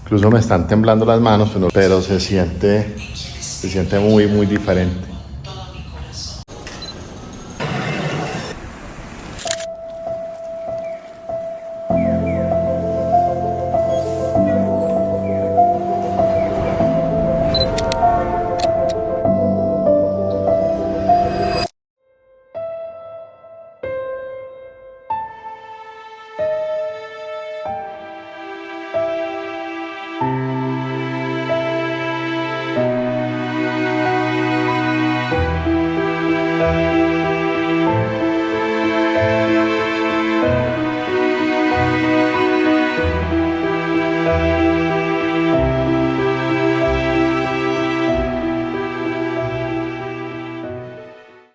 Incluso me están temblando las manos, pero se siente muy, muy diferente.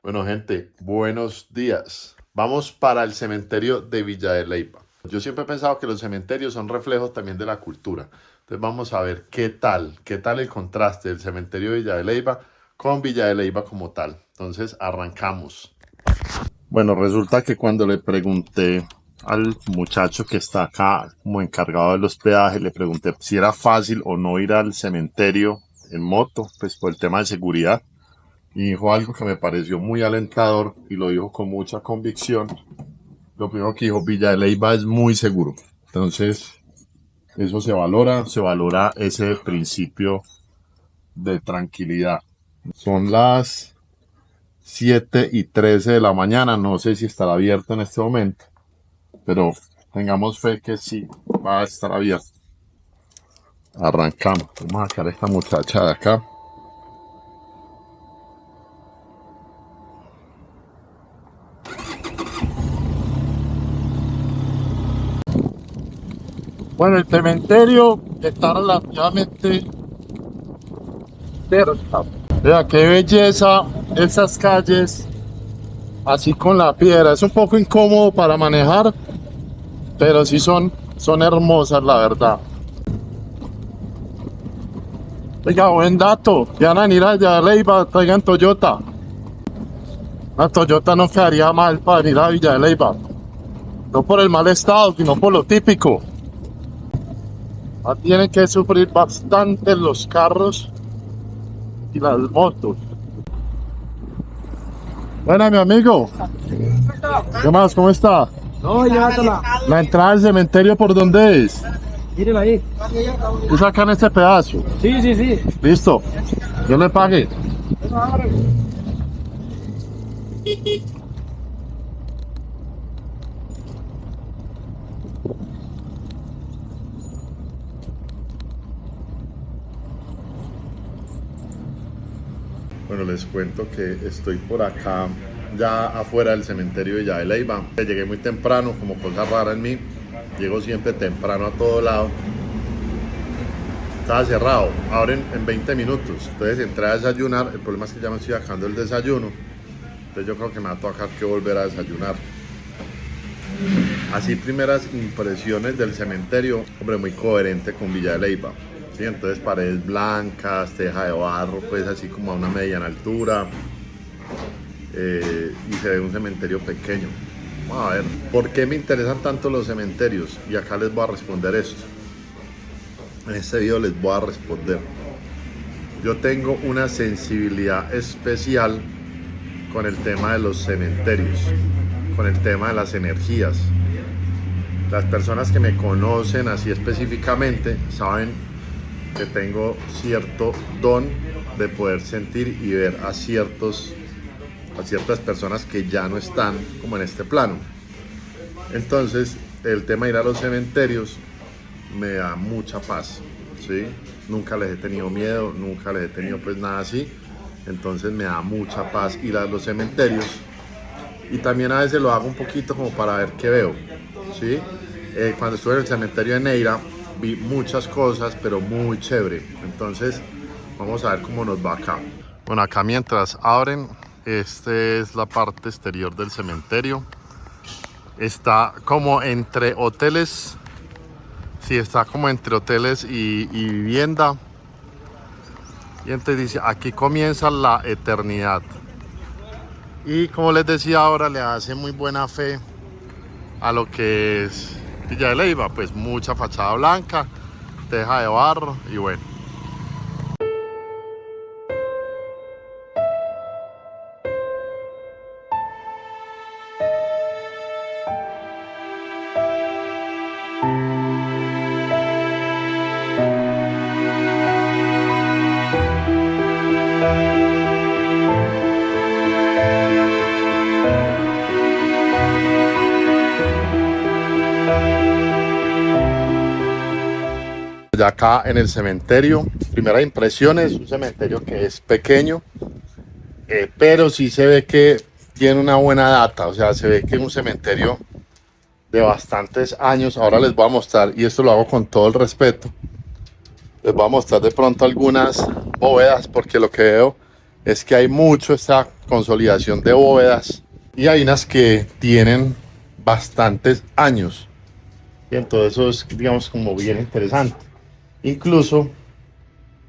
Bueno, gente, buenos días. Vamos para el cementerio de Villa de Leyva. Yo siempre he pensado que los cementerios son reflejos también de la cultura. Entonces vamos a ver qué tal el contraste del cementerio de Villa de Leyva con Villa de Leyva como tal. Entonces arrancamos. Bueno, resulta que cuando le pregunté al muchacho que está acá como encargado del hospedaje, le pregunté si era fácil o no ir al cementerio en moto, pues por el tema de seguridad. Y dijo algo que me pareció muy alentador y lo dijo con mucha convicción. Lo primero que dijo, Villa de Leyva es muy seguro. Entonces, eso se valora ese principio de tranquilidad. Son las 7:13 de la mañana, no sé si estará abierto en este momento, pero tengamos fe que sí va a estar abierto. Arrancamos, vamos a sacar a esta muchacha de acá. Bueno, el cementerio está relativamente cerca. Vea qué belleza esas calles, así con la piedra. Es un poco incómodo para manejar, pero sí son hermosas, la verdad. Oiga, buen dato. Ya van a venir allá a Leyva, traigan Toyota. La Toyota no quedaría mal para venir a Villa de Leyva. No por el mal estado, sino por lo típico. Tienen que sufrir bastante los carros y las motos. Buena, mi amigo. ¿Qué más? ¿Cómo está? No, llévatela. La entrada del cementerio, ¿por dónde es? Mírela ahí. Es acá en este pedazo. Sí, sí, sí. Listo. Yo le pague. Bueno, les cuento que estoy por acá, ya afuera del cementerio de Villa de Leyva. Llegué muy temprano, como cosa rara en mí. Llego siempre temprano a todo lado. Estaba cerrado, abren en 20 minutos. Entonces entré a desayunar. El problema es que ya me estoy sacando el desayuno. Entonces yo creo que me va a tocar que volver a desayunar. Así, primeras impresiones del cementerio, hombre, muy coherente con Villa de Leyva. Sí, entonces paredes blancas, teja de barro, pues así como a una mediana altura. Y se ve un cementerio pequeño. Vamos a ver, ¿por qué me interesan tanto los cementerios? Y acá les voy a responder esto. En este video les voy a responder. Yo tengo una sensibilidad especial con el tema de los cementerios, con el tema de las energías. Las personas que me conocen así específicamente saben que tengo cierto don de poder sentir y ver a ciertas personas que ya no están como en este plano. Entonces, el tema de ir a los cementerios me da mucha paz, ¿sí? Nunca les he tenido miedo, nunca les he tenido pues nada así. Entonces me da mucha paz ir a los cementerios. Y también a veces lo hago un poquito como para ver qué veo, ¿sí? Cuando estuve en el cementerio de Neira vi muchas cosas, pero muy chévere. Entonces vamos a ver cómo nos va acá. Bueno, acá mientras abren, esta es la parte exterior del cementerio. Está como entre hoteles. Sí, está como entre hoteles y vivienda. Y entonces dice, aquí comienza la eternidad. Y como les decía ahora, le hace muy buena fe a lo que es Villa de Leyva. Pues mucha fachada blanca. teja de barro y bueno. Ya acá en el cementerio, primera impresión es un cementerio que es pequeño, pero sí se ve que tiene una buena data, o sea, se ve que es un cementerio de bastantes años. Ahora les voy a mostrar, y esto lo hago con todo el respeto, les voy a mostrar de pronto algunas bóvedas, porque lo que veo es que hay mucho esta consolidación de bóvedas y hay unas que tienen bastantes años, y entonces eso es, digamos, como bien interesante. Incluso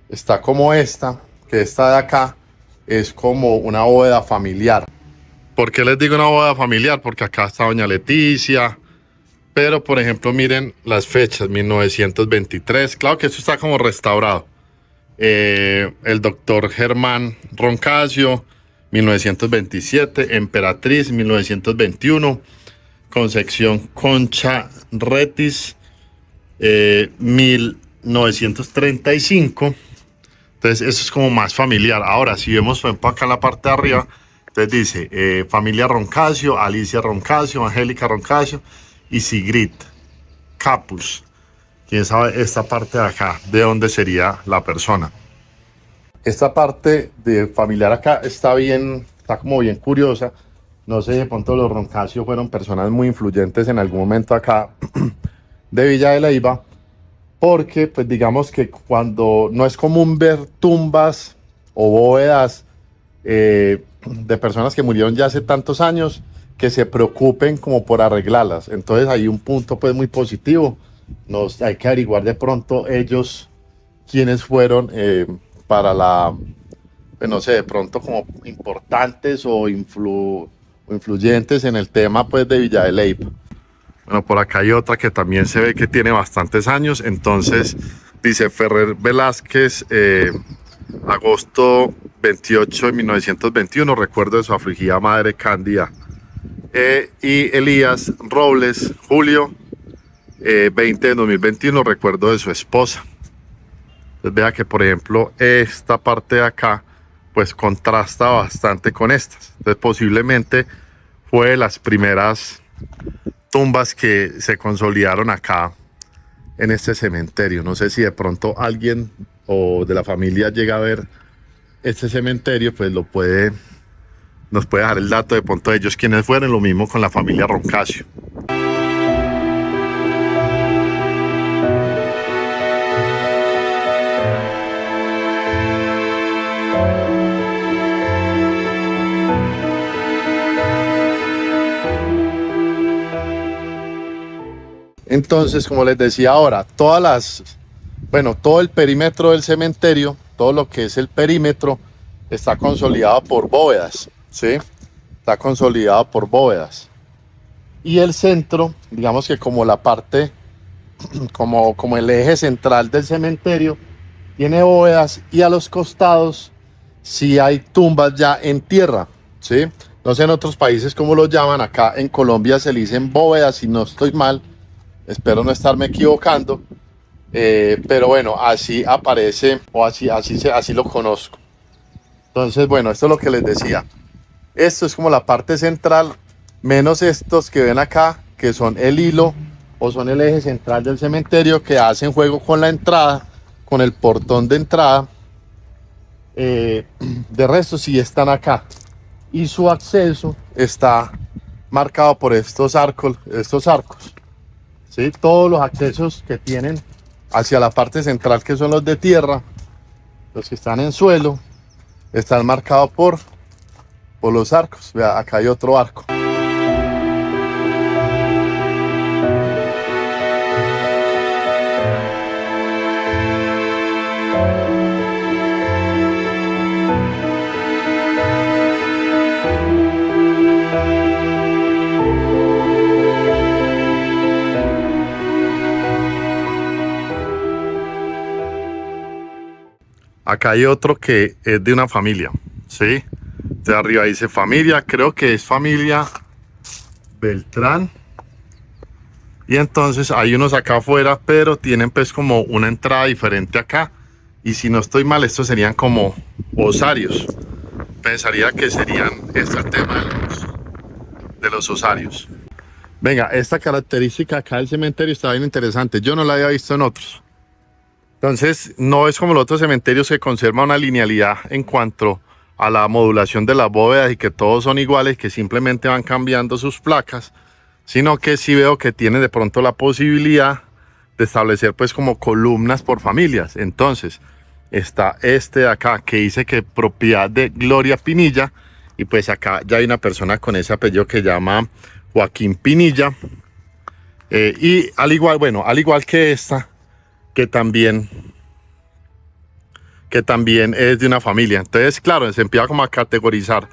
está como esta, que esta de acá es como una bóveda familiar. ¿Por qué les digo una bóveda familiar? Porque acá está doña Leticia, pero por ejemplo miren las fechas, 1923, claro que esto está como restaurado. El doctor Germán Roncasio, 1927, Emperatriz, 1921, Concepción Concha Retis, 1935. Entonces eso es como más familiar. Ahora si vemos por ejemplo acá en la parte de arriba, entonces dice familia Roncasio, Alicia Roncasio, Angélica Roncasio y Sigrid Capus. Quién sabe esta parte de acá de dónde sería la persona. Esta parte de familiar acá está como bien curiosa. No sé, de pronto los Roncasio fueron personas muy influyentes en algún momento acá de Villa de Leyva, porque pues digamos que cuando no es común ver tumbas o bóvedas de personas que murieron ya hace tantos años, que se preocupen como por arreglarlas. Entonces hay un punto pues muy positivo. Hay que averiguar de pronto ellos quiénes fueron para la, pues no sé, de pronto como importantes o influyentes en el tema pues de Villa de Leyva. Bueno, por acá hay otra que también se ve que tiene bastantes años. Entonces dice Ferrer Velázquez, agosto 28 de 1921, recuerdo de su afligida madre Cándida. Y Elías Robles, julio 20 de 2021, recuerdo de su esposa. Entonces vea que por ejemplo esta parte de acá pues contrasta bastante con estas. Entonces posiblemente fue de las primeras tumbas que se consolidaron acá en este cementerio. No sé si de pronto alguien o de la familia llega a ver este cementerio, pues nos puede dar el dato de pronto de ellos quiénes fueron. Lo mismo con la familia Roncasio. Entonces, como les decía ahora, todo el perímetro del cementerio, todo lo que es el perímetro, está consolidado por bóvedas, ¿sí? Está consolidado por bóvedas. Y el centro, digamos que como la parte, como el eje central del cementerio, tiene bóvedas, y a los costados sí hay tumbas ya en tierra, ¿sí? No sé en otros países cómo lo llaman, acá en Colombia se le dicen bóvedas, si no estoy mal. Espero no estarme equivocando, pero bueno, así aparece o así lo conozco. Entonces, bueno, esto es lo que les decía. Esto es como la parte central, menos estos que ven acá, que son el hilo o son el eje central del cementerio, que hacen juego con la entrada, con el portón de entrada. De resto sí están acá. Y su acceso está marcado por estos arcos. ¿Sí? Todos los accesos que tienen hacia la parte central, que son los de tierra, los que están en suelo, están marcados por los arcos. Vea, acá hay otro arco. Acá hay otro que es de una familia, ¿sí? De arriba dice familia, creo que es familia Beltrán. Y entonces hay unos acá afuera, pero tienen pues como una entrada diferente acá. Y si no estoy mal, estos serían como osarios. Pensaría que serían este tema de los osarios. Venga, esta característica acá del cementerio está bien interesante. Yo no la había visto en otros. Entonces, no es como los otros cementerios que conserva una linealidad en cuanto a la modulación de las bóvedas y que todos son iguales, que simplemente van cambiando sus placas, sino que sí veo que tiene de pronto la posibilidad de establecer pues como columnas por familias. Entonces, está este de acá que dice que propiedad de Gloria Pinilla, y pues acá ya hay una persona con ese apellido que llama Joaquín Pinilla, y al igual, bueno, al igual que esta, que también es de una familia. Entonces, claro, se empieza como a categorizar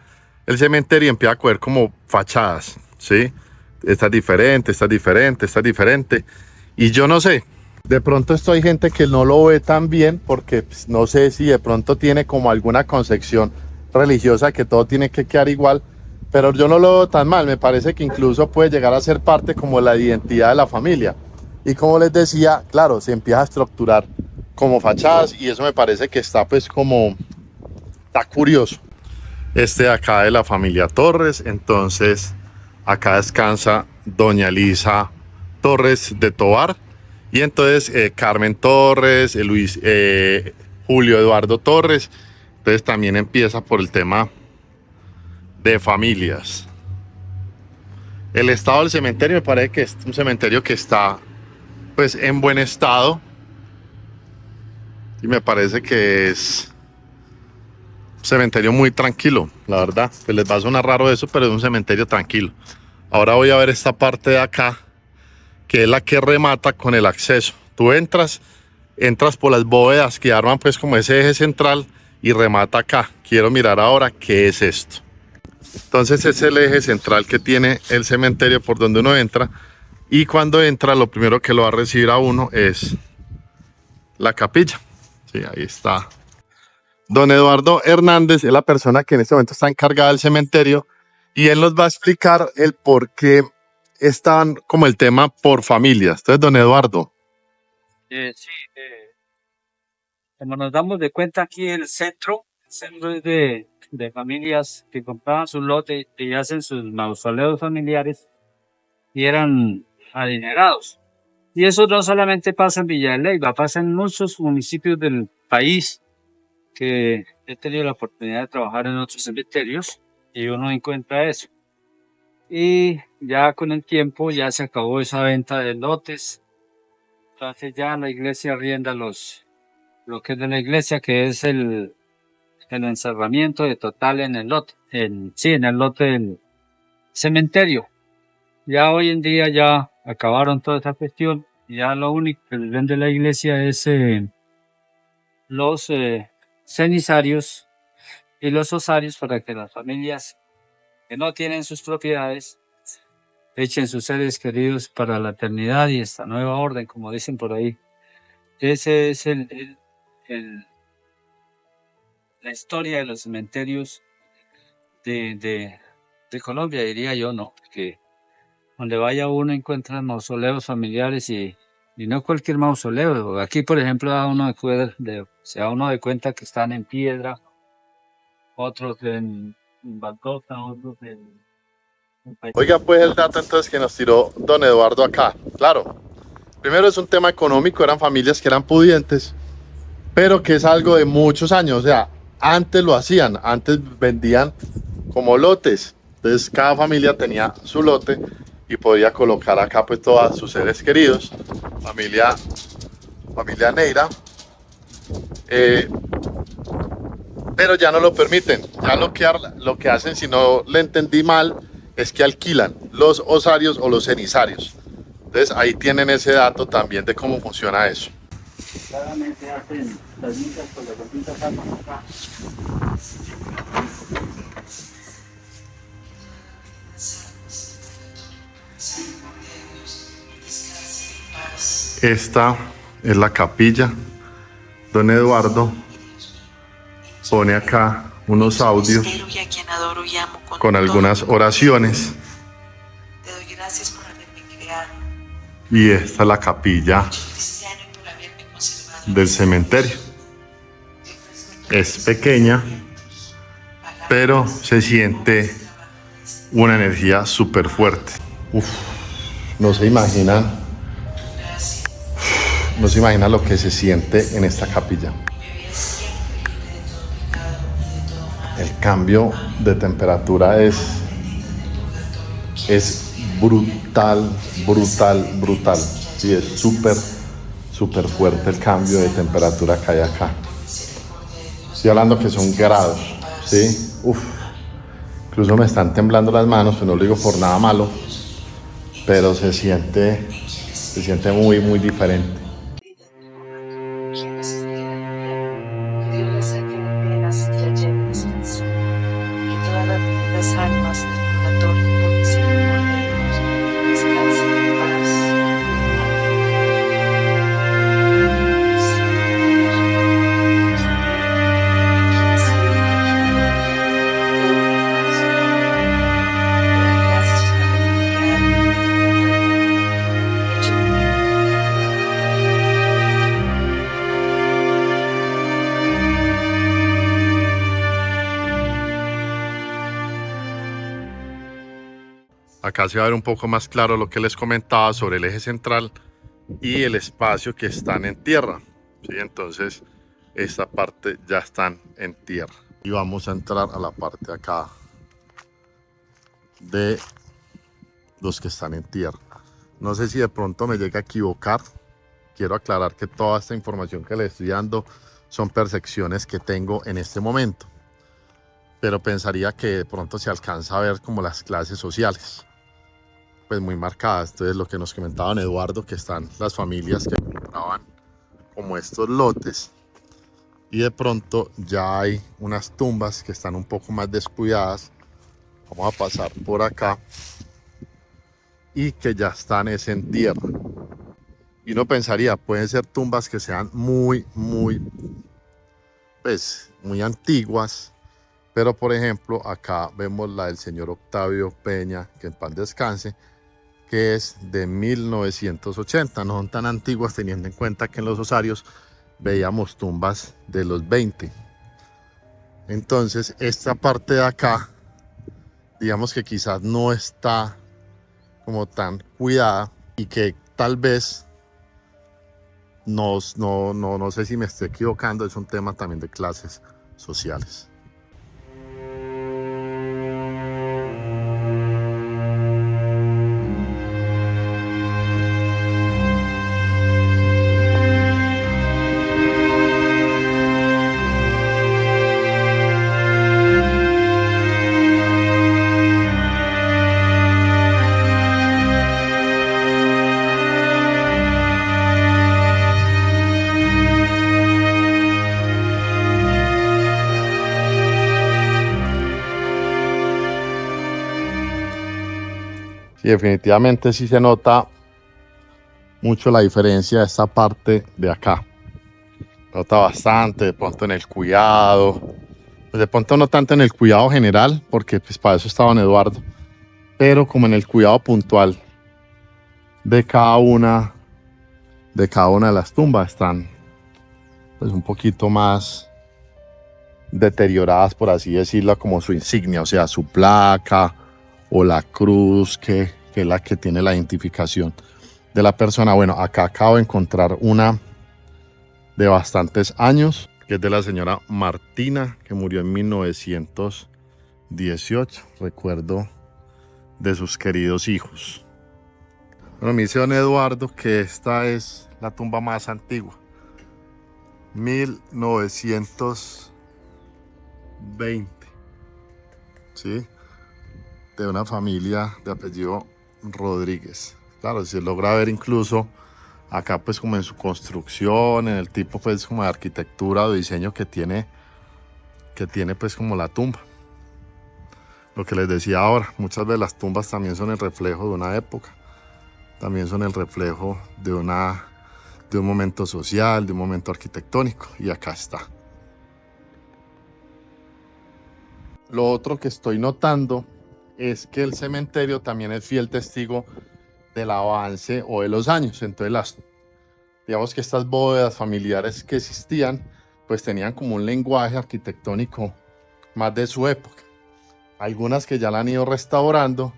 el cementerio y empieza a coger como fachadas, ¿sí? Esta es diferente, esta es diferente, esta es diferente. Y yo no sé, de pronto esto hay gente que no lo ve tan bien porque pues, no sé si de pronto tiene como alguna concepción religiosa que todo tiene que quedar igual, pero yo no lo veo tan mal. Me parece que incluso puede llegar a ser parte como la identidad de la familia. Y como les decía, claro, se empieza a estructurar como fachadas y eso me parece que está pues como, está curioso. Este de acá de la familia Torres, entonces acá descansa doña Elisa Torres de Tovar y entonces Carmen Torres, Julio Eduardo Torres. Entonces también empieza por el tema de familias. El estado del cementerio me parece que es un cementerio que está pues en buen estado y me parece que es un cementerio muy tranquilo, la verdad. Pues les va a sonar raro eso, pero es un cementerio tranquilo. Ahora voy a ver esta parte de acá, que es la que remata con el acceso. Tú entras por las bóvedas que arman pues como ese eje central y remata acá. Quiero mirar ahora qué es esto. Entonces es el eje central que tiene el cementerio por donde uno entra, y cuando entra lo primero que lo va a recibir a uno es la capilla. Sí, ahí está. Don Eduardo Hernández es la persona que en este momento está encargada del cementerio y él nos va a explicar el por qué están como el tema por familias. Entonces, don Eduardo. Sí, como nos damos de cuenta aquí el centro es de familias que compraban su lote y hacen sus mausoleos familiares y eran adinerados. Y eso no solamente pasa en Villa de Leyva, pasa en muchos municipios del país, que he tenido la oportunidad de trabajar en otros cementerios y uno encuentra eso. Y ya con el tiempo ya se acabó esa venta de lotes. Entonces ya la iglesia arrienda lo que es de la iglesia, que es el encerramiento de total en el lote, en el lote del cementerio. Ya hoy en día ya acabaron toda esa cuestión y ya lo único que les vende la iglesia es los cenizarios y los osarios para que las familias que no tienen sus propiedades echen sus seres queridos para la eternidad y esta nueva orden, como dicen por ahí. Ese es la historia de los cementerios de Colombia, diría yo, ¿no? Que donde vaya uno encuentra mausoleos familiares y no cualquier mausoleo. Aquí, por ejemplo, se da uno de cuenta que están en piedra, otros en baldosa, otros en... Oiga, pues el dato entonces que nos tiró don Eduardo acá. Claro, primero es un tema económico, eran familias que eran pudientes, pero que es algo de muchos años. O sea, antes lo hacían, antes vendían como lotes. Entonces cada familia tenía su lote y podía colocar acá pues todos sus seres queridos. Familia Neira. Pero ya no lo permiten. Ya lo que hacen, si no le entendí mal, es que alquilan los osarios o los cenizarios. Entonces ahí tienen ese dato también de cómo funciona eso. Claramente hacen las misas con las distintas armas acá. Esta es la capilla. Don Eduardo pone acá unos audios Espero y a quien adoro y amo con todo algunas mi corazón. oraciones. Te doy gracias por haberme creado, Y esta es la capilla hecho cristiano y por haberme conservado. del cementerio. Te ofrezco el Es pequeña, palabras, pero se siente una energía súper fuerte. Uf, no se imaginan, no se imaginan lo que se siente en esta capilla. El cambio de temperatura es brutal, brutal, brutal. Sí, es súper fuerte el cambio de temperatura que hay acá. Estoy hablando que son grados, ¿sí? Uf. Incluso me están temblando las manos, pero no lo digo por nada malo, pero se siente muy, muy diferente. quienes quieran, que Dios les saque de penas y hallen descanso, que todas las almas del purgatorio por misericordia de Dios descansen en paz. Acá se va a ver un poco más claro lo que les comentaba sobre el eje central y el espacio que están en tierra, ¿sí? Entonces esta parte ya están en tierra y vamos a entrar a la parte acá de los que están en tierra. No sé si de pronto me llega a equivocar. Quiero aclarar que toda esta información que les estoy dando son percepciones que tengo en este momento, pero pensaría que de pronto se alcanza a ver como las clases sociales pues muy marcadas. Entonces lo que nos comentaban Eduardo, que están las familias que compraban como estos lotes y de pronto ya hay unas tumbas que están un poco más descuidadas. Vamos a pasar por acá y que ya están en tierra. Y uno pensaría, pueden ser tumbas que sean muy antiguas, pero por ejemplo acá vemos la del señor Octavio Peña, que en paz descanse, que es de 1980, no son tan antiguas teniendo en cuenta que en los osarios veíamos tumbas de los 20. Entonces esta parte de acá, digamos que quizás no está como tan cuidada y que tal vez, no sé si me estoy equivocando, es un tema también de clases sociales. Y definitivamente sí se nota mucho la diferencia de esta parte de acá. Se nota bastante, de pronto en el cuidado, pues de pronto no tanto en el cuidado general, porque pues para eso estaba en Eduardo, pero como en el cuidado puntual de cada una de las tumbas. Están pues un poquito más deterioradas, por así decirlo, como su insignia, o sea, su placa o la cruz que es la que tiene la identificación de la persona. Bueno, acá acabo de encontrar una de bastantes años, que es de la señora Martina, que murió en 1918. Recuerdo de sus queridos hijos. Bueno, me dice don Eduardo que esta es la tumba más antigua, 1920, ¿sí? De una familia de apellido Rodríguez. Claro, se logra ver incluso acá pues como en su construcción, en el tipo pues como de arquitectura o diseño que tiene pues como la tumba. Lo que les decía ahora, muchas veces las tumbas también son el reflejo de una época, también son el reflejo de un momento social, de un momento arquitectónico, y acá está. lo otro que estoy notando es que el cementerio también es fiel testigo del avance o de los años. Entonces, digamos que estas bóvedas familiares que existían, pues tenían como un lenguaje arquitectónico más de su época. Algunas que ya la han ido restaurando,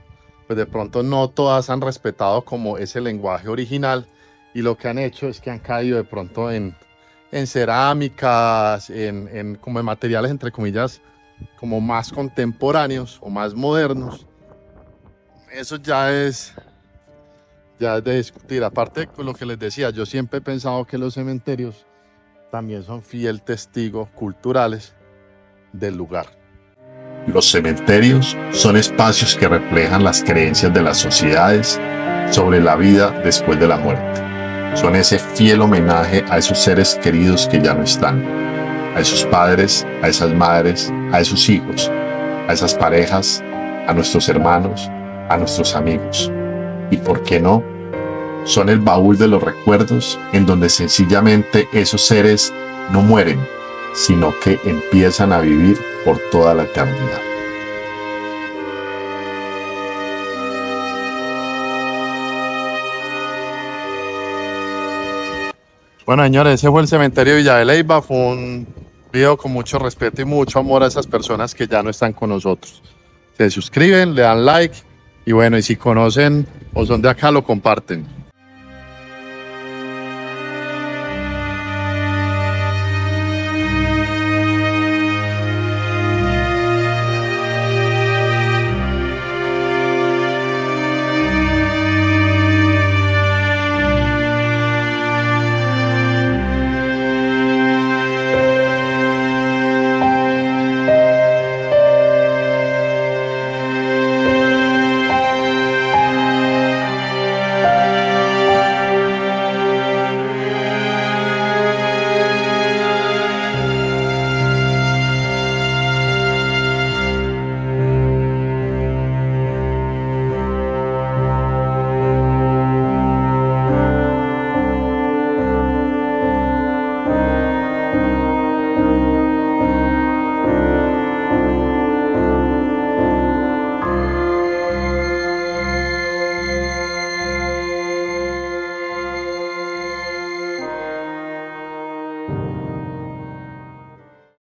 pues de pronto no todas han respetado como ese lenguaje original, y lo que han hecho es que han caído de pronto en cerámicas, como en materiales entre comillas como más contemporáneos o más modernos. Eso ya es de discutir. Aparte de lo que les decía, yo siempre he pensado que los cementerios también son fiel testigos culturales del lugar. Los cementerios son espacios que reflejan las creencias de las sociedades sobre la vida después de la muerte. Son ese fiel homenaje a esos seres queridos que ya no están, a esos padres, a esas madres, a esos hijos, a esas parejas, a nuestros hermanos, a nuestros amigos. Y por qué no, son el baúl de los recuerdos en donde sencillamente esos seres no mueren, sino que empiezan a vivir por toda la eternidad. Bueno, señores, ese fue el cementerio de Villa de Leyva. Fue un video con mucho respeto y mucho amor a esas personas que ya no están con nosotros. Se suscriben, le dan like y bueno, y si conocen o son de acá, lo comparten.